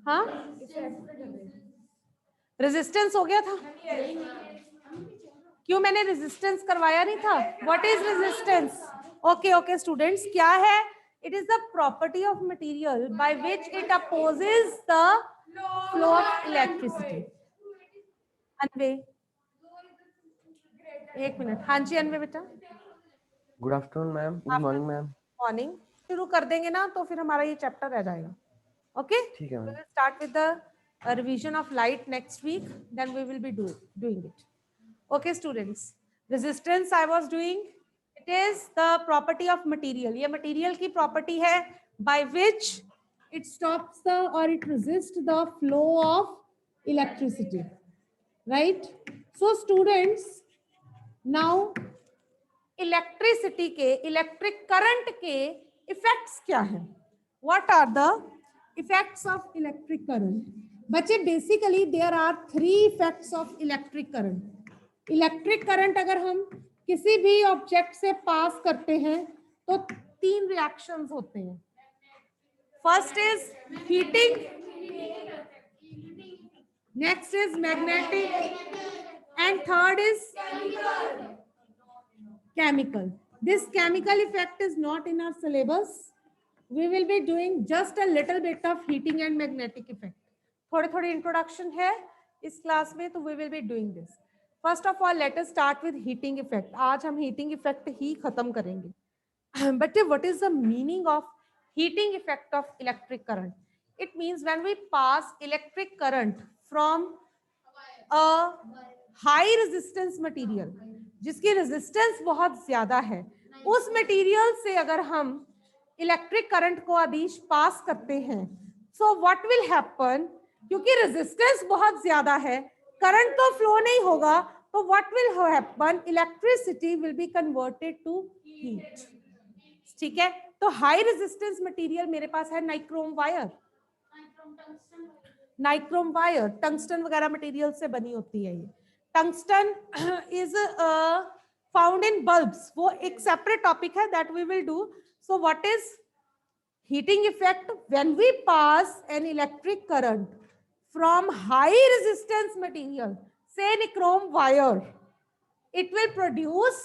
हाँ, रेजिस्टेंस हो गया था, क्यों मैंने रेजिस्टेंस करवाया नहीं था? What is resistance? Okay okay students, क्या है? It is the property of material by which it opposes the flow of electricity. Anyway, एक मिनट। हाँ जी अनवे बेटा। Good afternoon ma'am. Good morning ma'am. Morning. शुरू कर देंगे ना तो फिर हमारा ये चैप्टर रह जाएगा। ओके, ठीक है ma'am. Start with the revision of light next week, then we will be doing it. Okay students, resistance I was doing, it is the property of material. ये मटेरियल की प्रॉपर्टी है by which it stops the और it resist the flow of electricity, right? So students, now electricity के, electric current के effects क्या हैं? What are the effects of electric current? बच्चे basically there are 3 effects of electric current. Electric current अगर हम किसी भी ऑब्जेक्ट से पास करते हैं तो 3 रिएक्शंस होते हैं। First is heating, next is magnetic, and third is chemical. This chemical effect is not in our syllabus. We will be doing just a little bit of heating and magnetic effect. थोड़े introduction है इस class में, तो we will be doing this. First of all, let us start with heating effect. आज हम heating effect ही खत्म करेंगे. But what is the meaning of heating effect of electric current? It means when we pass electric current from a high resistance material, जिसकी resistance बहुत ज्यादा है, उस material से अगर हम इलेक्ट्रिक करंट को आदिश पास करते हैं, सो व्हाट विल हैपन? क्योंकि रेजिस्टेंस बहुत ज्यादा है, करंट तो फ्लो नहीं होगा, तो what will happen? Electricity will be converted to heat. ठीक है, तो हाई रेजिस्टेंस मटेरियल मेरे पास है nichrome wire. Nichrome wire tungsten वगैरह मटेरियल से बनी होती है। ये tungsten is found in bulbs, वो एक सेपरेट टॉपिक है, that we will do. So what is heating effect? When we pass an electric current from high resistance material, say nichrome wire, it will produce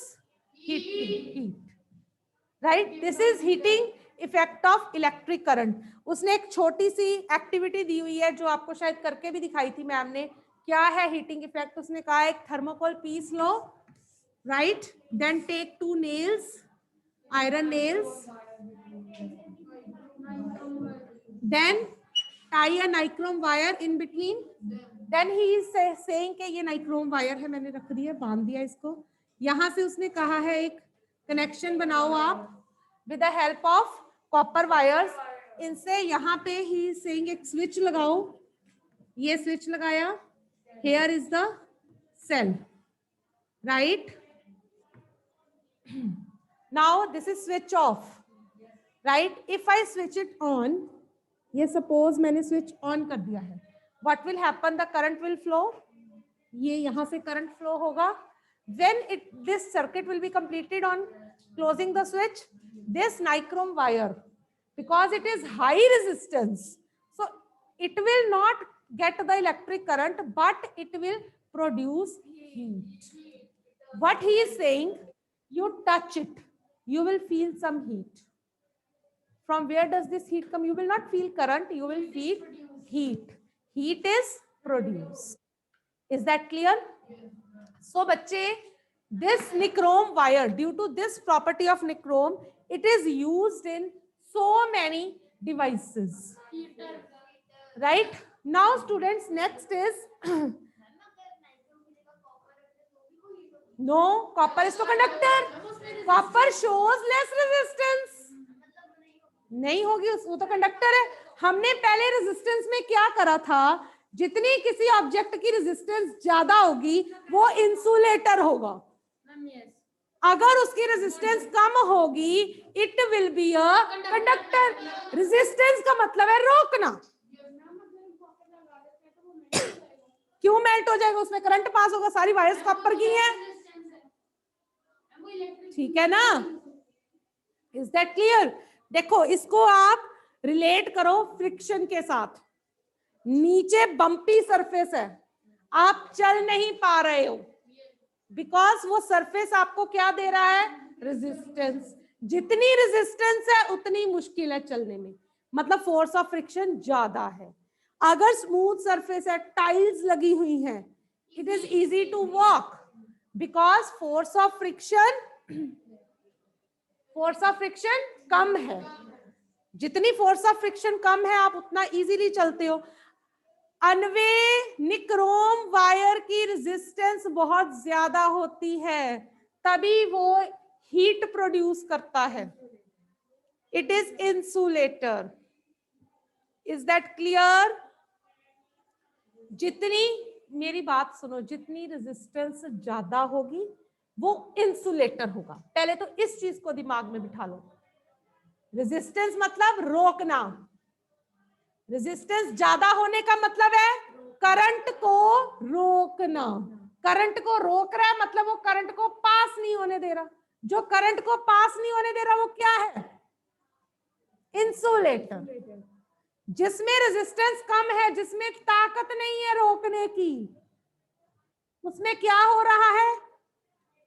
heat, right? This is heating effect of electric current. उसने एक छोटी सी activity दी हुई है जो आपको शायद करके भी दिखाई थी मैम ने। क्या है हीटिंग इफेक्ट? उसने कहा एक थर्मोकोल पीस लो, right, then take 2 nails, iron nails, then tie a nichrome wire in between. Then he is saying कि ये nichrome wire है, मैंने रख दिया, बांध दिया इसको। यहां से उसने कहा है एक कनेक्शन बनाओ आप with the help of copper wires। इनसे यहाँ पे he is saying एक स्विच लगाओ, ये स्विच लगाया, here is the cell, right? Now this is switch off, right? If I switch it on, ये सपोज मैंने स्विच ऑन कर दिया है, what will happen? The current will flow, ये यहां से करंट फ्लो होगा। When it this circuit will be completed on closing the switch, this nichrome wire, because it is high resistance, so it will not get the electric current, but it will produce heat. What he is saying, you touch it, you will feel some heat. From where does this heat come? You will not feel current, you will feel heat. Heat is produced. Is that clear? So bachche, this nichrome wire, due to this property of nichrome, it is used in so many devices, right? Now students, next is no, copper is to conductor. Copper shows less resistance. नहीं होगी, वो तो conductor है। हमने पहले resistance में क्या करा था? जितनी किसी ऑब्जेक्ट की रेजिस्टेंस ज्यादा होगी वो इंसुलेटर होगा, अगर उसकी रेजिस्टेंस कम होगी it will be a conductor. Resistance का मतलब है रोकना। क्यों मेल्ट हो जाएगा? उसमें करंट पास होगा, सारी वायर्स कॉपर की हैं, ठीक है ना? Is that clear? देखो, इसको आप रिलेट करो फ्रिक्शन के साथ। नीचे बम्पी सरफेस है, आप चल नहीं पा रहे हो, बिकॉज वो सरफेस आपको क्या दे रहा है, रेजिस्टेंस। जितनी रेजिस्टेंस है उतनी मुश्किल है चलने में, मतलब फोर्स ऑफ फ्रिक्शन ज्यादा है। अगर स्मूथ सरफेस है, टाइल्स लगी हुई हैं, it is easy to walk, because force of friction कम है। जितनी फोर्स ऑफ फ्रिक्शन कम है, आप उतना इजीली चलते हो। अनवे निक्रोम वायर की रेजिस्टेंस बहुत ज्यादा होती है, तभी वो हीट प्रोड्यूस करता है। It is insulator. Is that clear? जितनी, मेरी बात सुनो, जितनी रेजिस्टेंस ज्यादा होगी वो इंसुलेटर होगा। पहले तो इस चीज को दिमाग में बिठा लो। रेजिस्टेंस मतलब रोकना, रेजिस्टेंस ज्यादा होने का मतलब है करंट को रोकना। करंट को रोक रहा है मतलब वो करंट को पास नहीं होने दे रहा। जो करंट को पास नहीं होने दे रहा वो क्या है, इंसुलेटर। जिसमें रेजिस्टेंस कम है, जिसमें ताकत नहीं है रोकने की, उसमें क्या हो रहा है,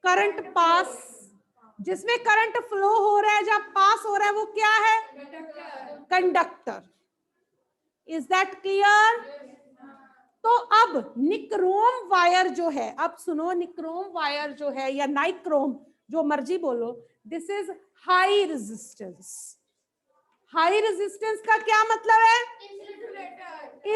करंट पास। जिसमें करंट फ्लो हो रहा है, जब पास हो रहा है, वो क्या है, कंडक्टर। Is that clear? तो अब निक्रोम वायर जो है, अब सुनो, निक्रोम वायर जो है या नाइक्रोम, जो मर्जी बोलो, this is high resistance. High resistance का क्या मतलब है,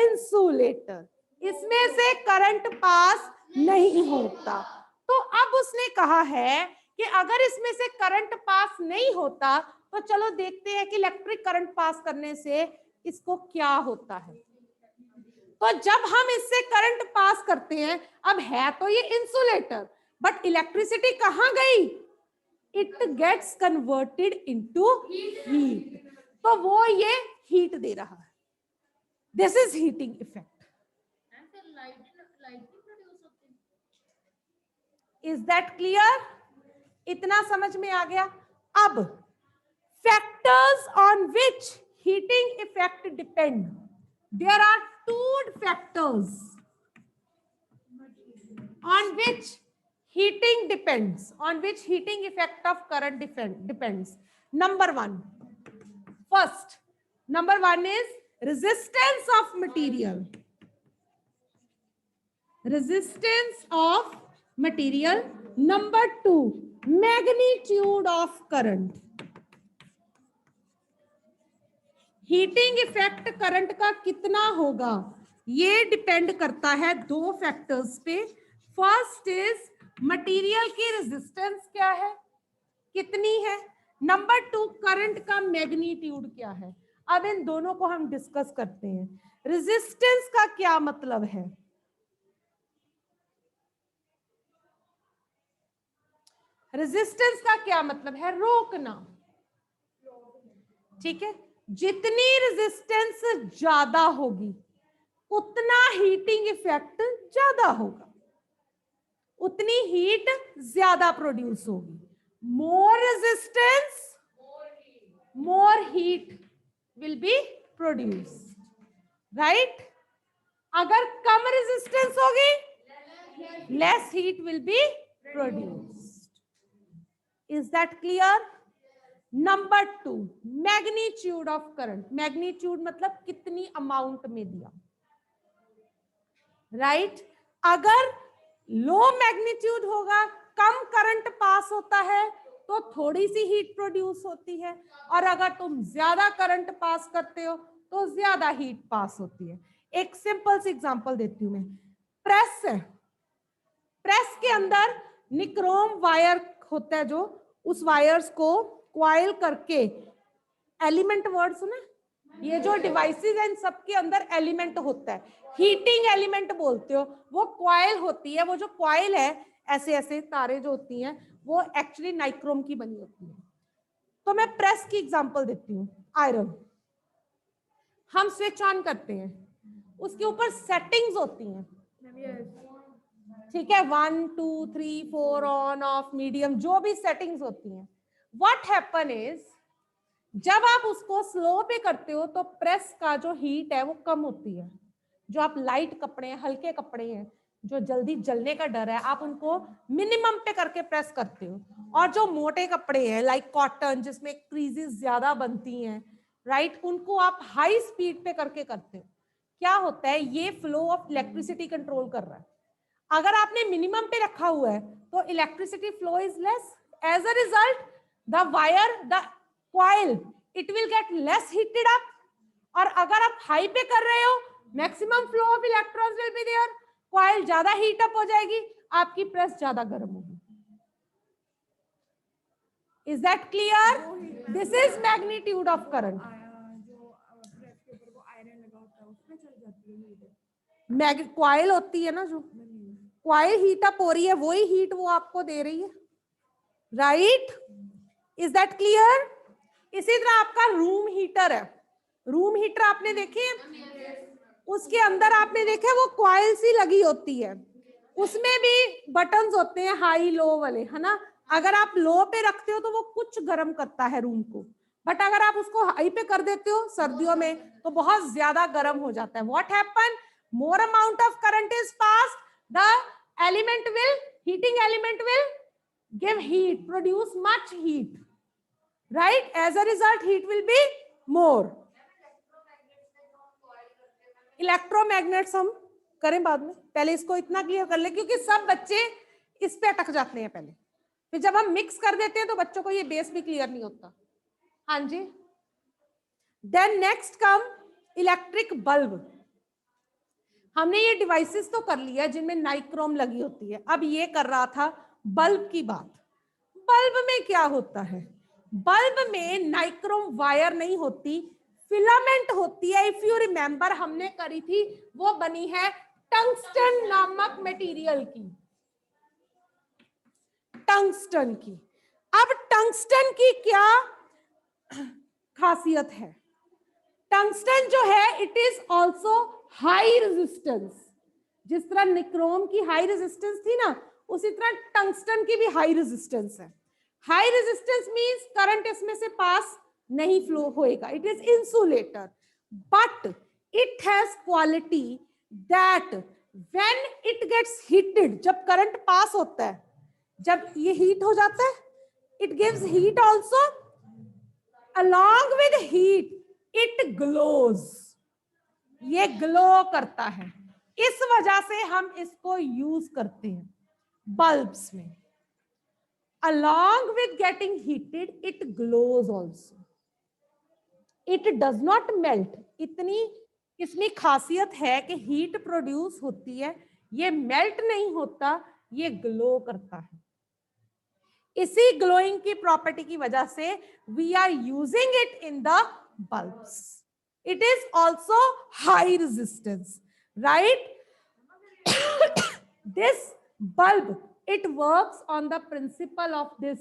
इंसुलेटर। इसमें से करंट पास नहीं होता। तो अब उसने कहा है कि अगर इसमें से करंट पास नहीं होता, तो चलो देखते हैं कि इलेक्ट्रिक करंट पास करने से इसको क्या होता है। तो जब हम इससे करंट पास करते हैं, अब है तो ये इंसुलेटर, बट इलेक्ट्रिसिटी कहां गई, it gets converted into heat. तो वो ये हीट दे रहा है। This is heating effect. Is that clear? इतना समझ में आ गया? अब factors on which heating effect depend, there are two factors on which heating depends, on which heating effect of current depends. Number one is resistance of material. Resistance of material. Number two, magnitude of current. Heating effect current का कितना होगा, ये depend करता है दो factors पे। First is material की resistance क्या है, कितनी है। नंबर टू, करंट का मैग्नीट्यूड क्या है। अब इन दोनों को हम डिस्कस करते हैं। रेजिस्टेंस का क्या मतलब है, रेजिस्टेंस का क्या मतलब है, रोकना। ठीक है, जितनी रेजिस्टेंस ज्यादा होगी उतना हीटिंग इफेक्ट ज्यादा होगा, उतनी हीट ज्यादा प्रोड्यूस होगी। More resistance, more heat will be produced, right. अगर कम रेजिस्टेंस होगी, less heat will be produced. Is that clear? Number two, magnitude of current. Magnitude मतलब कितनी अमाउंट में दिया, राइट। अगर लो मैग्नीट्यूड होगा, कम करंट पास होता है, तो थोड़ी सी हीट प्रोड्यूस होती है, और अगर तुम ज्यादा करंट पास करते हो तो ज्यादा हीट पास होती है। एक सिंपल सी एग्जांपल देती हूं मैं। प्रेस है, प्रेस के अंदर निक्रोम वायर होता है, जो उस वायर्स को क्वाइल करके, एलिमेंट वर्ड सुना, ये जो डिवाइसेस हैं इन सबके अंदर एलिमेंट होता है, हीटिंग एलिमेंट बोलते हो। वो क्वाइल होती है, वो जो क्वाइल है, ऐसे ऐसे तारे जो होती हैं, वो एक्चुअली नाइक्रोम की बनी होती है। तो मैं प्रेस की एग्जांपल देती हूँ। आयरन, हम स्विच ऑन करते हैं, उसके ऊपर सेटिंग्स होती हैं, ठीक है, 1 2 3 4 ऑन ऑफ मीडियम, जो भी सेटिंग्स होती हैं। व्हाट हैपन इज, जब आप उसको स्लो पे करते हो तो प्रेस का जो हीट है वो कम होती है। जो आप लाइट कपड़े हैं, हल्के कपड़े हैं, जो जल्दी जलने का डर है, आप उनको मिनिमम पे करके प्रेस करते हो। और जो मोटे कपड़े हैं लाइक कॉटन, जिसमें क्रीजेस ज्यादा बनती हैं, राइट, उनको आप हाई स्पीड पे करके करते हो। क्या होता है, ये फ्लो ऑफ इलेक्ट्रिसिटी कंट्रोल कर रहा है। अगर आपने मिनिमम पे रखा हुआ है तो electricity flow is less, as a result the wire, the coil, it will get less heated up. और अगर आप हाई पे कर रहे हो, maximum flow of electrons will be there, coil ज्यादा हीट अप हो जाएगी, आपकी प्रेस ज्यादा गर्म होगी। Is that clear? This is magnitude of current. Coil होती है ना, जो कॉइल हीट अप हो रही है, वही हीट वो आपको दे रही है, राइट? Is that clear? इसी तरह आपका रूम हीटर है। रूम हीटर आपने देखे, उसके अंदर आपने देखे वो कॉइल सी लगी होती है, उसमें भी बटन्स होते हैं हाई लो वाले, है ना? अगर आप लो पे रखते हो तो वो कुछ गर्म करता है रूम को, बट अगर आप उसको हाई पे कर देते हो सर्दियों में तो बहुत ज्यादा गर्म हो जाता है। What happen, more amount of current is passed, the element will, heating element will give heat, produce much heat, right? As a result heat will be more. Electromagnets हम करें बाद में, पहले इसको इतना क्लियर कर ले, क्योंकि सब बच्चे इस पे अटक जाते हैं पहले, फिर जब हम मिक्स कर देते हैं तो बच्चों को ये बेस भी क्लियर नहीं होता। हाँ जी। Then next come electric bulb. हमने ये डिवाइसेस तो कर लिया जिनमें नाइक्रोम लगी होती है, अब ये कर रहा था बल्ब की बात। बल्ब में क्या होता है, बल्ब में नाइक्रोम वायर नहीं होती, फिलामेंट होती है। इफ यू रिमेंबर हमने करी थी, वो बनी है टंगस्टन नामक मटेरियल की, टंगस्टन की। अब टंगस्टन की क्या खासियत है, टंगस्टन जो है it is also high resistance. जिस तरह निक्रोम की हाई रेजिस्टेंस थी ना, उसी तरह टंगस्टन की भी हाई रेजिस्टेंस है। हाई रेजिस्टेंस मींस करंट इसमें से पास नहीं फ्लो होएगा, it is insulator, but it has quality that when it gets heated, जब करंट पास होता है, जब ये हीट हो जाता है, it gives heat also, along with heat it glows, ये ग्लो करता है। इस वजह से हम इसको यूज करते हैं बल्ब्स में। along with getting heated it glows also, it does not melt। इतनी इसमें खासियत है कि हीट प्रोड्यूस होती है, ये मेल्ट नहीं होता, ये ग्लो करता है। इसी ग्लोइंग की प्रॉपर्टी की वजह से we are using it in the bulbs. It is also high resistance, right? This bulb it works on the principle of this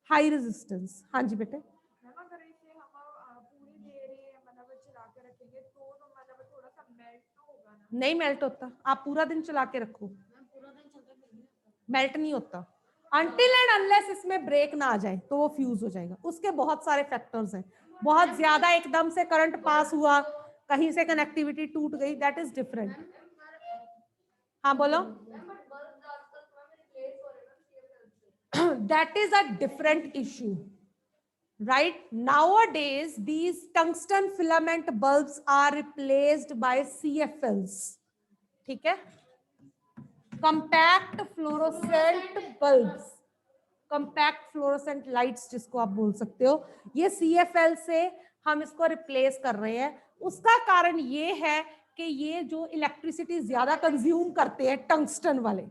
high resistance. हाँ जी बेटे। नहीं मेल्ट होता, आप पूरा दिन चला के रखो, मेल्ट नहीं होता until and unless इसमें ब्रेक ना आ जाए तो वो फ्यूज हो जाएगा। उसके बहुत सारे फैक्टर्स हैं, बहुत ज्यादा एकदम से करंट पास हुआ, कहीं से कनेक्टिविटी टूट गई, दैट इज डिफरेंट। हाँ बोलो। That is a different issue, right? Nowadays these tungsten filament bulbs are replaced by CFLs, ठीक है, compact fluorescent bulbs, compact fluorescent lights जिसको आप बोल सकते हो, ये CFL से हम इसको रिप्लेस कर रहे हैं। उसका कारण ये है कि ये जो इलेक्ट्रिसिटी ज्यादा कंज्यूम करते हैं टंगस्टन वाले,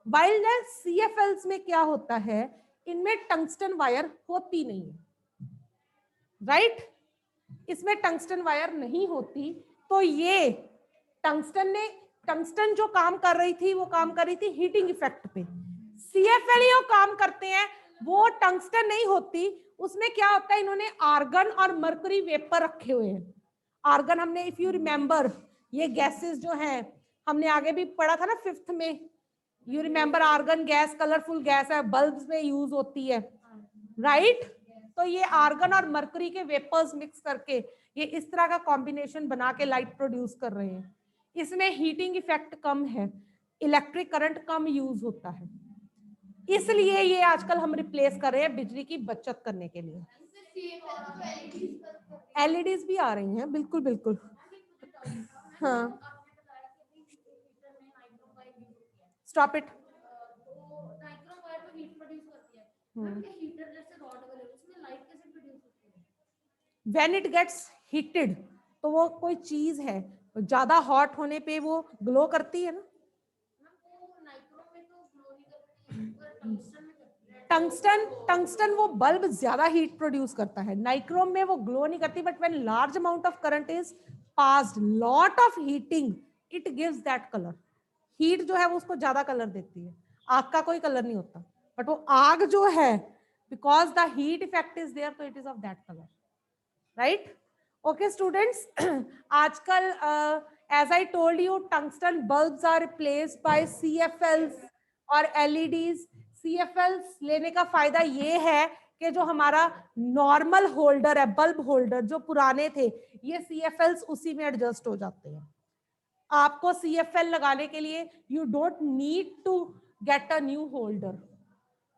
वाइल CFLs में क्या होता है, इनमें टंगस्टन वायर होती नहीं है, राइट? इसमें टंगस्टन वायर नहीं होती, तो ये टंगस्टन जो काम कर रही थी वो काम कर रही थी हीटिंग इफेक्ट पे। CFL काम करते हैं, वो टंगस्टन नहीं होती, उसमें क्या होता है, इन्होंने आर्गन और मरकरी वेपर रखे हुए हैं। आर्गन हमने, इफ यू रिमेंबर, ये गैसेस जो हैं हमने आगे भी पढ़ा था ना 5th में, you remember argon gas colourful gas है, बल्ब्स में यूज होती है, राइट? तो ये आर्गन और मरकरी के वेपर्स मिक्स करके ये इस तरह का कॉम्बिनेशन बना के लाइट प्रोड्यूस कर रहे हैं। इसमें हीटिंग इफेक्ट कम है, इलेक्ट्रिक करंट कम यूज होता है, इसलिए ये आजकल हम रिप्लेस कर रहे हैं बिजली की बचत करने के लिए। एलईडीज भी आ रही हैं, बिल्कुल बिल्कुल। हाँ, stop it. When it gets heated, तो वो कोई चीज है, ज्यादा हॉट होने पे वो ग्लो करती है ना। टंगस्टन वो बल्ब ज्यादा हीट प्रोड्यूस करता है, नाइक्रोम में वो ग्लो नहीं करती, but when large amount of current is passed, lot of heating, it gives that colour. Heat जो है वो उसको ज्यादा कलर देती है, आग का कोई कलर नहीं होता, बट वो आग जो है because the heat effect is there, तो it is of that colour, right. Okay students, आजकल as I told you, tungsten bulbs are replaced by CFLs और LEDs। CFLs लेने का फायदा ये है कि जो हमारा नॉर्मल होल्डर है, बल्ब होल्डर जो पुराने थे, ये CFLs उसी में एडजस्ट हो जाते हैं। आपको CFL लगाने के लिए you don't need to get a new holder.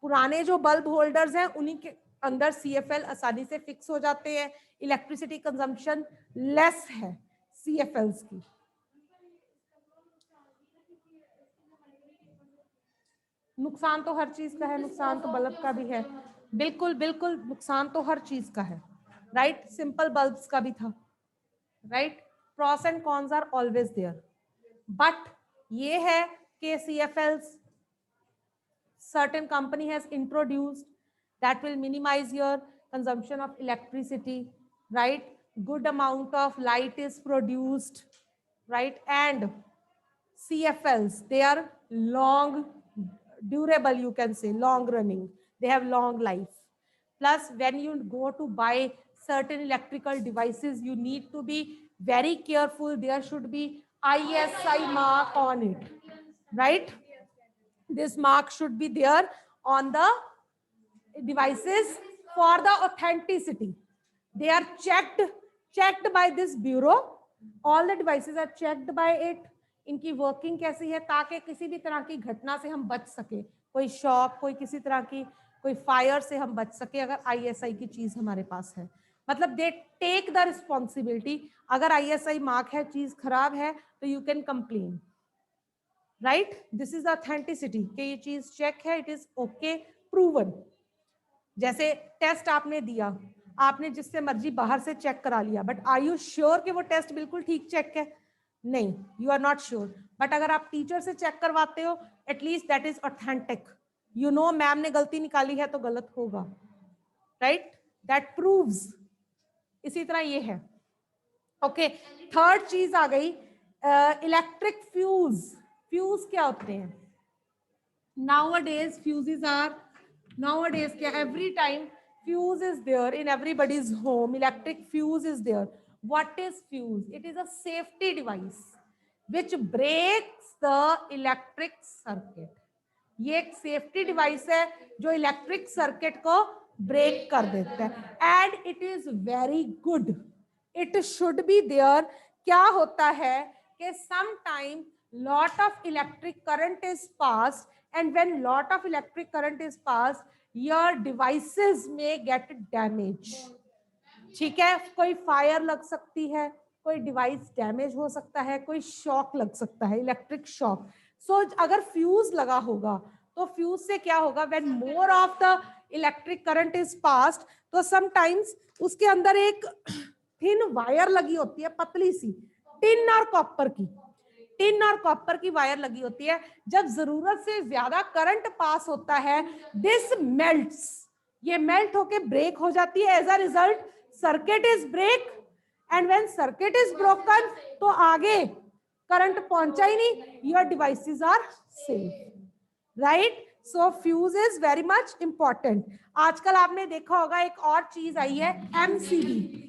पुराने जो बल्ब होल्डर्स हैं उन्हीं के अंदर CFL आसानी से फिक्स हो जाते हैं। इलेक्ट्रिसिटी कंजम्पशन लेस है CFLs की। नुकसान तो हर चीज का है, नुकसान तो बल्ब का भी है, बिल्कुल बिल्कुल, नुकसान तो हर चीज का है, राइट। सिंपल बल्ब्स का भी था, right. Pros and cons are always there, but ये है कि CFLs certain company has introduced that will minimize your consumption of electricity, right. Good amount of light is produced, right. And CFLs, they are long durable, you can say long running, they have long life. Plus when you go to buy certain electrical devices, you need to be very careful, there should be ISI mark on it, right. This mark should be there on the devices for the authenticity. They are checked by this bureau. All the devices are checked by it. इनकी working कैसी है, ताकि किसी भी तरह की घटना से हम बच सके, कोई शॉक, कोई किसी तरह की कोई फायर से हम बच सके, अगर ISI की चीज हमारे पास है। मतलब दे टेक द रिस्पॉन्सिबिलिटी। अगर ISI मार्क है, चीज खराब है, तो you can complain, right. This is authenticity कि ये चीज चेक है, इट इज ओके, प्रूवन। जैसे टेस्ट आपने दिया, आपने जिससे मर्जी बाहर से चेक करा लिया, बट आर यू श्योर कि वो टेस्ट बिल्कुल ठीक चेक है? नहीं, you are not sure. But अगर आप टीचर से चेक करवाते हो, at least that is authentic, you know ma'am ने गलती निकाली है तो गलत होगा, राइट, दैट प्रूव्स। इसी तरह ये है। ओके, थर्ड चीज आ गई इलेक्ट्रिक फ्यूज। फ्यूज क्या होते हैं? nowadays fuses are, nowadays क्या, every time fuse is there in everybody's home, electric fuse is there. What is fuse? It is a safety device which breaks the electric circuit. ये एक safety device है जो electric circuit को break कर देता है, and it is very good, it should be there. क्या होता है कि sometime lot of electric current is passed, and when lot of electric current is passed, your devices may get damage. ठीक है, कोई फायर लग सकती है, कोई डिवाइस डैमेज हो सकता है, कोई शॉक लग सकता है, इलेक्ट्रिक शॉक। सो अगर फ्यूज लगा होगा तो फ्यूज से क्या होगा, when more of the electric current is passed, तो समटाइम्स उसके अंदर एक थिन वायर लगी होती है, पतली सी, टिन और कॉपर की, टिन और कॉपर की वायर लगी होती है। जब जरूरत से ज्यादा करंट पास होता है, दिस मेल्ट्स, ये मेल्ट होके ब्रेक हो जाती है। As a result circuit is break, and when circuit is broken, तो आगे करंट पहुंचा ही नहीं, your devices are safe, right. So fuse is very much important. आजकल आपने देखा होगा एक और चीज आई है, MCB।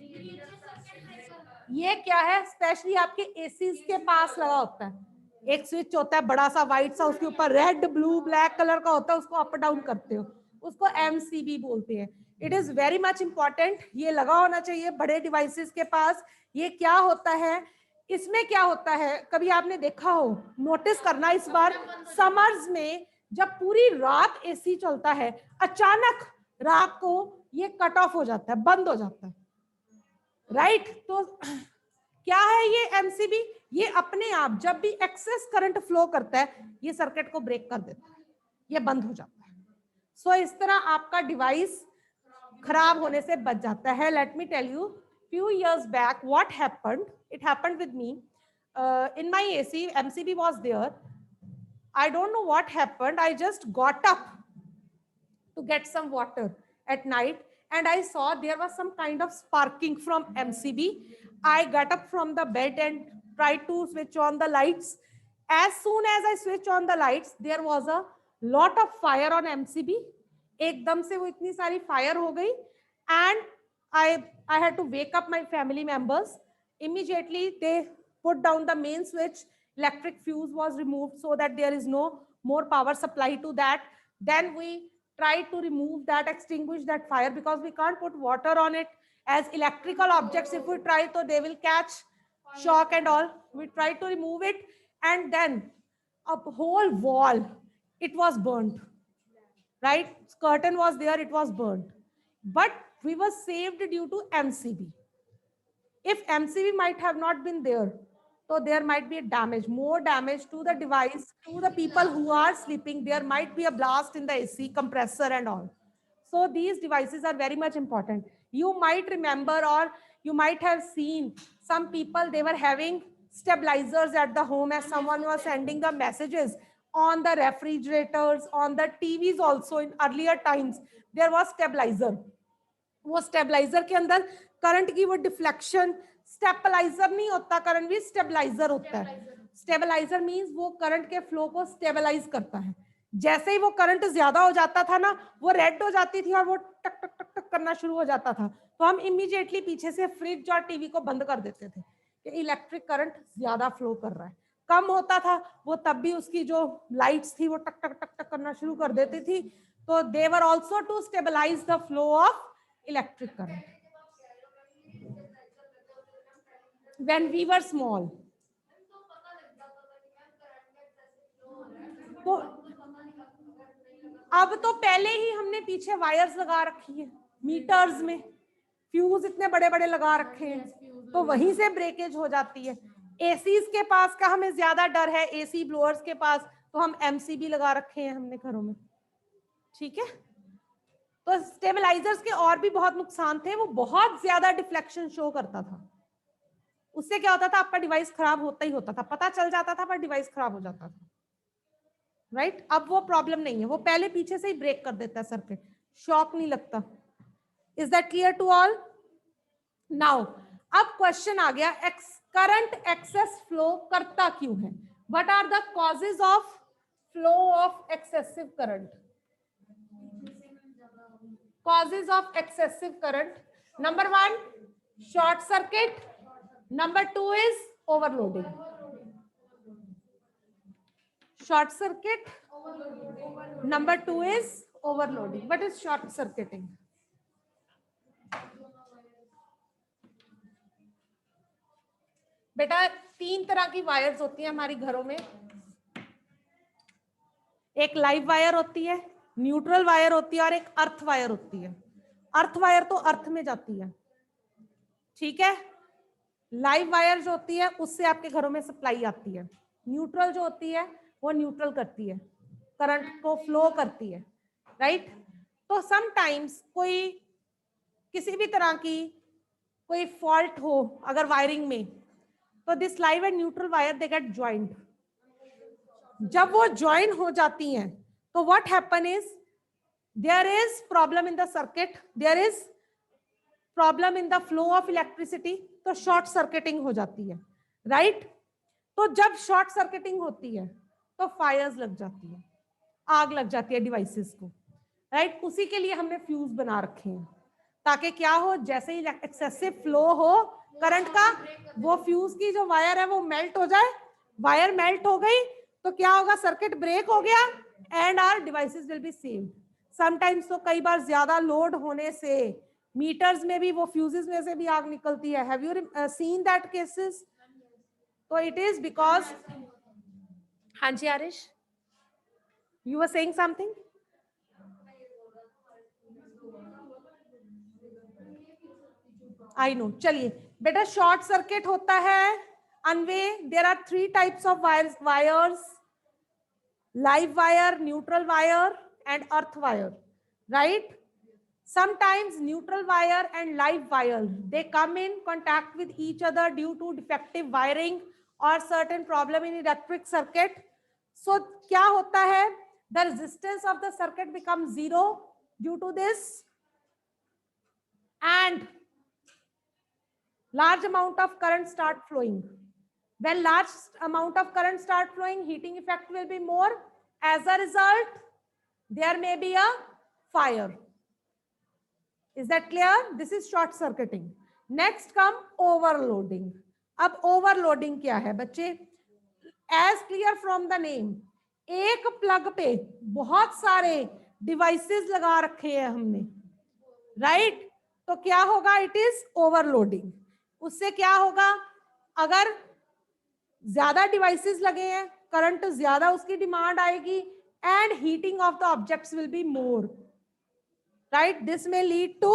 ये क्या है? स्पेशली आपके एसीज के पास लगा होता है, एक स्विच होता है बड़ा सा व्हाइट सा, उसके ऊपर रेड ब्लू ब्लैक कलर का होता है, उसको अप डाउन करते हो, उसको MCB बोलते हैं। It is very much important, ये लगा होना चाहिए बड़े डिवाइसेस के पास। ये क्या होता है, इसमें क्या होता है, कभी आपने देखा हो, नोटिस करना इस बार समर्स में जब पूरी रात एसी चलता है, अचानक रात को ये कट ऑफ हो जाता है, बंद हो जाता है, राइट। तो क्या है ये एमसीबी, ये अपने आप जब भी एक्सेस करंट फ्लो करता है ये सर्किट को ब्रेक कर देता है, ये बंद हो जाता है। सो इस तरह आपका डिवाइस खराब होने से बच जाता है। Let me tell you, few years back what happened, it happened with me in my AC, MCB was there. I don't know what happened, I just got up to get some water at night and I saw there was some kind of sparking from MCB. I got up from the bed and tried to switch on the lights. As soon as I switched on the lights there was a lot of fire on MCB. एकदम से वो इतनी सारी fire हो गई and I had to wake up my family members. Immediately they put down the main switch, electric fuse was removed so that there is no more power supply to that. Then we tried to remove that, extinguish that fire, because we can't put water on it as electrical objects. If we try so they will catch shock and all. We tried to remove it and then a whole wall, it was burnt, right? Curtain was there, it was burnt, but we were saved due to MCB. If MCB might have not been there, so there might be a damage, more damage to the device, to the people who are sleeping. There might be a blast in the AC compressor and all. So these devices are very much important. You might remember, or you might have seen some people, they were having stabilizers at the home, as someone was sending the messages on the refrigerators, on the TVs also. In earlier times there was stabilizer. वो stabiliser के अंदर current की वो deflection, stabiliser नहीं होता current भी, stabiliser होता है। स्टेबलाइजर मींस वो करंट के फ्लो को स्टेबलाइज करता है। जैसे ही वो करंट ज्यादा हो जाता था ना, वो रेड हो जाती थी और वो टक टक टक टक करना शुरू हो जाता था, तो हम इमीडिएटली पीछे से फ्रिज और टीवी को बंद कर देते थे कि इलेक्ट्रिक करंट ज्यादा फ्लो कर रहा है। कम होता था वो, तब भी उसकी जो लाइट्स थी वो टक टक टक टक करना शुरू कर देती थी। तो they were also to stabilise the flow of electric current when we were small. तो अब तो पहले ही हमने पीछे वायर्स लगा रखी है, मीटर्स में फ्यूज इतने बड़े बड़े लगा रखे हैं, तो वहीं से ब्रेकेज हो जाती है। एसीज के पास का हमें ज्यादा डर है, एसी ब्लोअर्स के पास तो हम एमसीबी लगा रखे हैं हमने घरों में, ठीक है। तो स्टेबलाइजर्स के और भी बहुत नुकसान थे, वो बहुत ज्यादा डिफ्लेक्शन शो करता था। उससे क्या होता था, आपका डिवाइस खराब होता ही होता था, पता चल जाता था पर डिवाइस खराब हो जाता था, राइट। अब वो प्रॉब्लम नहीं है, वो पहले पीछे से ही ब्रेक कर देता है सर्किट, शॉक नहीं लगता। Is that clear to all? Now अब क्वेश्चन आ गया, करंट एक्सेस फ्लो करता क्यों है? What are the causes of flow of excessive current? Causes of excessive current. Number 1, short circuit. Number 2 is overloading. Short circuit. Number 2 is overloading. What is short circuiting? बेटा 3 तरह की wires होती हैं हमारी घरों में। एक लाइव वायर होती है, न्यूट्रल वायर होती है और एक अर्थ वायर होती है। अर्थ वायर तो अर्थ में जाती है, ठीक है। लाइव वायर जो होती है उससे आपके घरों में सप्लाई आती है। न्यूट्रल जो होती है वो न्यूट्रल करती है, करंट को फ्लो करती है, राइट। तो समटाइम्स कोई किसी भी तरह की कोई फॉल्ट हो अगर वायरिंग में, तो this live and neutral wire they get joint. जब वो ज्वाइन हो जाती हैं तो what happen is there is problem in the circuit, there is problem in the flow of electricity, तो शॉर्ट सर्किटिंग हो जाती है, राइट। तो जब शॉर्ट सर्किटिंग होती है तो फायर्स लग जाती है, आग लग जाती है डिवाइसेस को, राइट। उसी के लिए हमने फ्यूज बना रखे हैं ताकि क्या हो, जैसे ही एक्सेसिव फ्लो हो करंट का, वो फ्यूज की जो वायर है वो मेल्ट हो जाए। वायर मेल्ट हो गई तो क्या होगा, सर्किट ब्रेक हो गया and our devices will be saved. Sometimes तो कई बार ज्यादा लोड होने से मीटर्स में भी, वो फ्यूजेस में से भी आग निकलती है. Have you seen that cases? तो इट इज बिकॉज, हाँ जी Arish, you were saying something. I know. चलिए बेटा, शॉर्ट सर्किट होता है anyway. There are 3 types of wires: live wire, neutral wire and earth wire, right? Sometimes neutral wire and live wire, they come in contact with each other due to defective wiring or certain problem in electric circuit. So क्या होता है? The resistance of the circuit becomes 0 due to this, and large amount of current start flowing. When large amount of current start flowing, heating effect will be more. As a result, there may be a fire. Is that clear? This is short circuiting. Next come overloading. अब overloading क्या है बच्चे? As clear from the name, एक plug पे बहुत सारे devices लगा रखे हैं हमने, राइट? तो क्या होगा? It is overloading. उससे क्या होगा? अगर ज्यादा डिवाइसेस लगे हैं, करंट ज्यादा उसकी डिमांड आएगी, and heating of the objects will be more, right? This may lead to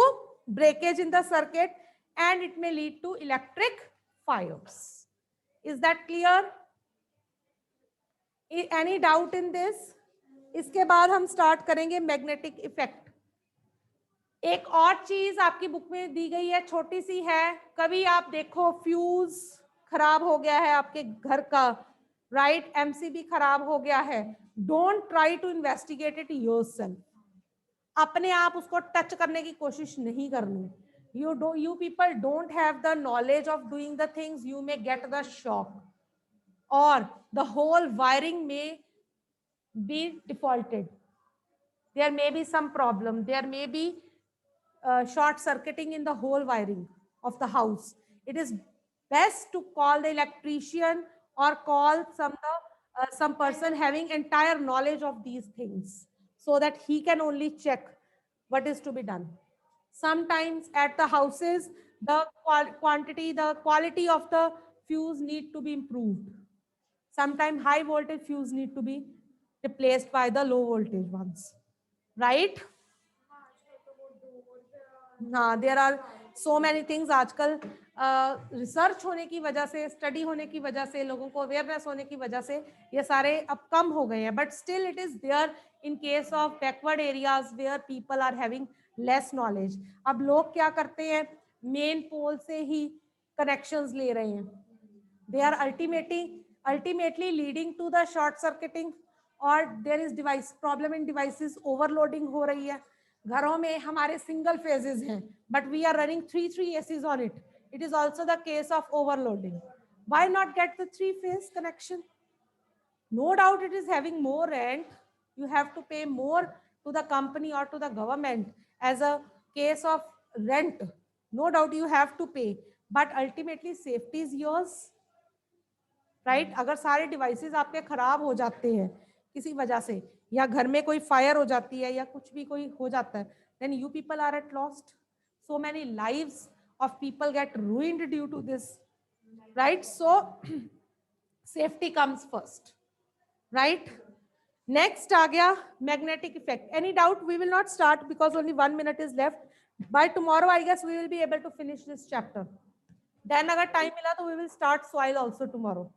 breakage in the circuit and it may lead to electric fires. Is that clear? Any doubt in this? इसके बाद हम start करेंगे magnetic effect. एक और चीज आपकी book में दी गई है, छोटी सी है. कभी आप देखो फ्यूज खराब हो गया है आपके घर का, राइट? एमसीबी खराब हो गया है. Don't try to investigate it yourself. अपने आप उसको टच करने की कोशिश नहीं करनी. You people don't have the knowledge of doing the things. You may get the shock, or the whole wiring may be defaulted. There may be some problem. There may be short circuiting in the whole wiring of the house. It is best to call the electrician or call some person having entire knowledge of these things, so that he can only check what is to be done. Sometimes at the houses, the quality of the fuse need to be improved. Sometimes high voltage fuse need to be replaced by the low voltage ones, right? हाँ, there are so many things. आजकल research होने की वजह से, study होने की वजह से, लोगों को अवेयरनेस होने की वजह से ये सारे अब कम हो गए हैं, but still it is there in case of backward areas where people are having less knowledge. अब लोग क्या करते हैं? मेन पोल से ही कनेक्शंस ले रहे हैं. They are ultimately leading to the short circuiting, और there is device problem in devices. Overloading हो रही है. घरों में हमारे सिंगल फेजेस हैं, but we are running 3 ACs on it. It is also the case of overloading. Why not get the 3-phase connection? No doubt it is having more rent. You have to pay more to the company or to the government as a case of rent. No doubt you have to pay, but ultimately safety is yours, right? अगर सारे devices आपके खराब हो जाते हैं किसी वजह से, या घर में कोई fire हो जाती है, या कुछ भी कोई हो जाता है, then you people are at lost. So many lives of people get ruined due to this, right? So safety comes first, right? Next आ गया magnetic effect. Any doubt? We will not start because only 1 minute is left. By tomorrow I guess we will be able to finish this chapter. Then अगर time मिला तो we will start soil also tomorrow.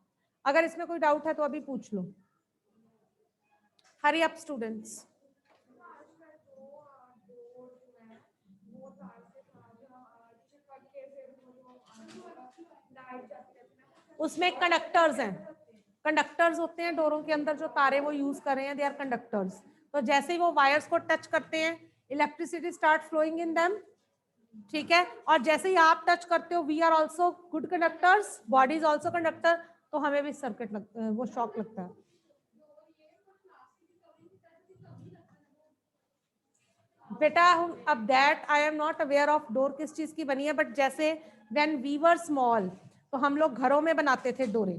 अगर इसमें कोई doubt है तो अभी पूछ लो. Hurry up students. उसमें कंडक्टर्स हैं. कंडक्टर्स होते हैं डोरों के अंदर, जो तारे वो यूज कर रहे हैं, दे आर कंडक्टर्स. तो जैसे ही वो वायर्स को टच करते हैं, electricity start flowing in them, ठीक है? और जैसे ही आप टच करते हो, we are also good conductors, body is also conductor, तो हमें भी सर्किट लगता है, वो शॉक लगता है. बेटा अब that I am not aware of door किस चीज की बनी है, बट जैसे व्हेन वी वर स्मॉल, तो हम लोग घरों में बनाते थे डोरे.